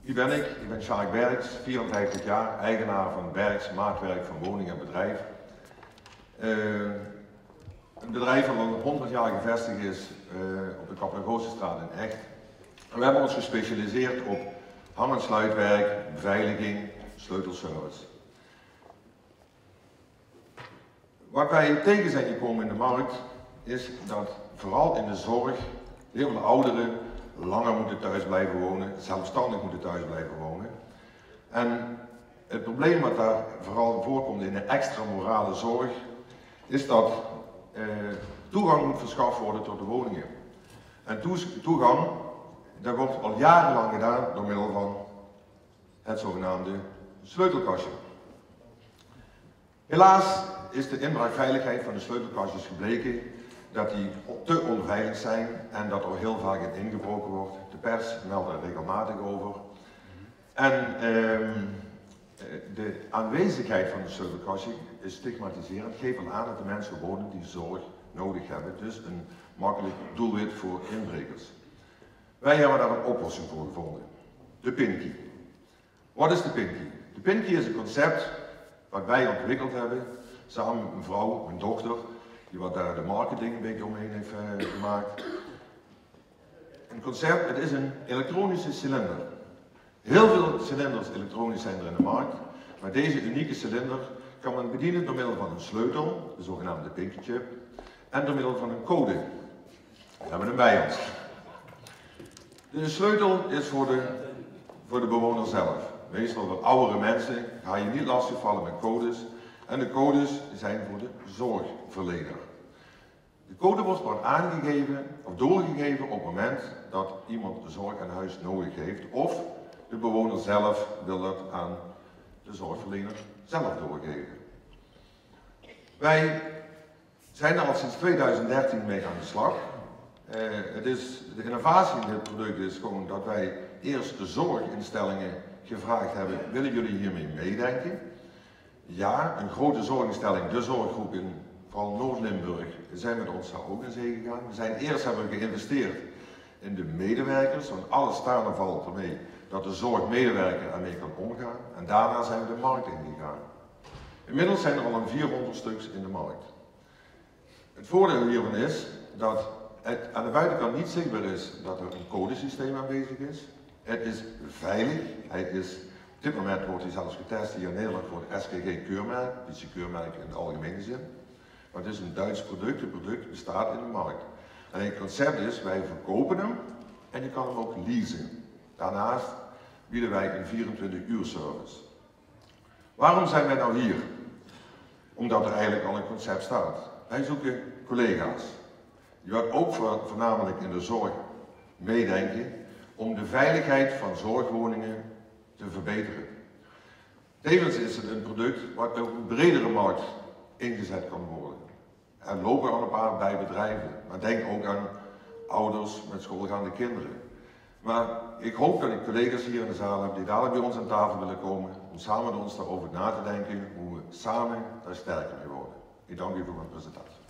Wie ben ik? Ik ben Sjaak Berks, 54 jaar, eigenaar van Berks Maatwerk van Woning en Bedrijf. Een bedrijf dat al 100 jaar gevestigd is op de Kaplagozenstraat in Echt. En we hebben ons gespecialiseerd op hang- en sluitwerk, beveiliging, sleutelservice. Wat wij tegen zijn gekomen in de markt is dat vooral in de zorg heel veel ouderen langer moeten thuis blijven wonen, zelfstandig moeten thuis blijven wonen. En het probleem wat daar vooral voorkomt in de extra morale zorg is dat toegang moet verschaft worden tot de woningen. En toegang, dat wordt al jarenlang gedaan door middel van het zogenaamde sleutelkastje. Helaas is de inbraakveiligheid van de sleutelkastjes gebleken dat die te onveilig zijn en dat er heel vaak in ingebroken wordt. De pers meldt er regelmatig over. En de aanwezigheid van de sleutelkastje is stigmatiserend. Geeft al aan dat de mensen wonen die zorg nodig hebben. Dus een makkelijk doelwit voor inbrekers. Wij hebben daar een oplossing voor gevonden. De PIN-key. Wat is de PIN-key? De PIN-key is een concept wat wij ontwikkeld hebben. Samen met mijn vrouw, mijn dochter, die wat daar de marketing een beetje omheen heeft gemaakt. Een concept, het is een elektronische cilinder. Heel veel cilinders elektronisch zijn er in de markt, maar deze unieke cilinder kan men bedienen door middel van een sleutel, de zogenaamde PIN-key chip, en door middel van een code. We hebben hem bij ons. De sleutel is voor de bewoner zelf. Meestal voor oudere mensen ga je niet lastigvallen met codes. En de codes zijn voor de zorgverlener. De code wordt aangegeven of doorgegeven op het moment dat iemand de zorg aan huis nodig heeft. Of de bewoner zelf wil dat aan de zorgverlener zelf doorgeven. Wij zijn er al sinds 2013 mee aan de slag. De innovatie in dit product is gewoon dat wij eerst de zorginstellingen gevraagd hebben, willen jullie hiermee meedenken? Ja, een grote zorginstelling, de zorggroep in vooral Noord-Limburg, zijn met ons daar ook in zee gegaan. Eerst hebben we geïnvesteerd in de medewerkers, want alles staat en valt ermee dat de zorgmedewerker ermee kan omgaan. En daarna zijn we de markt ingegaan. Inmiddels zijn er al een 400 stuks in de markt. Het voordeel hiervan is dat het aan de buitenkant niet zichtbaar is dat er een codesysteem aanwezig is. Het is veilig. Op dit moment wordt hij zelfs getest hier in Nederland voor het SGG-keurmerk, politiekeurmerk in de algemene zin. Maar het is een Duits product, het product bestaat in de markt. En het concept is, wij verkopen hem en je kan hem ook leasen. Daarnaast bieden wij een 24-uur service. Waarom zijn wij nou hier? Omdat er eigenlijk al een concept staat. Wij zoeken collega's die wat ook voornamelijk in de zorg meedenken om de veiligheid van zorgwoningen te verbeteren. Tevens is het een product wat op een bredere markt ingezet kan worden. Er lopen al een paar bij bedrijven, maar denk ook aan ouders met schoolgaande kinderen. Maar ik hoop dat ik collega's hier in de zaal heb die dadelijk bij ons aan tafel willen komen om samen met ons daarover na te denken hoe we samen daar sterker mee worden. Ik dank u voor mijn presentatie.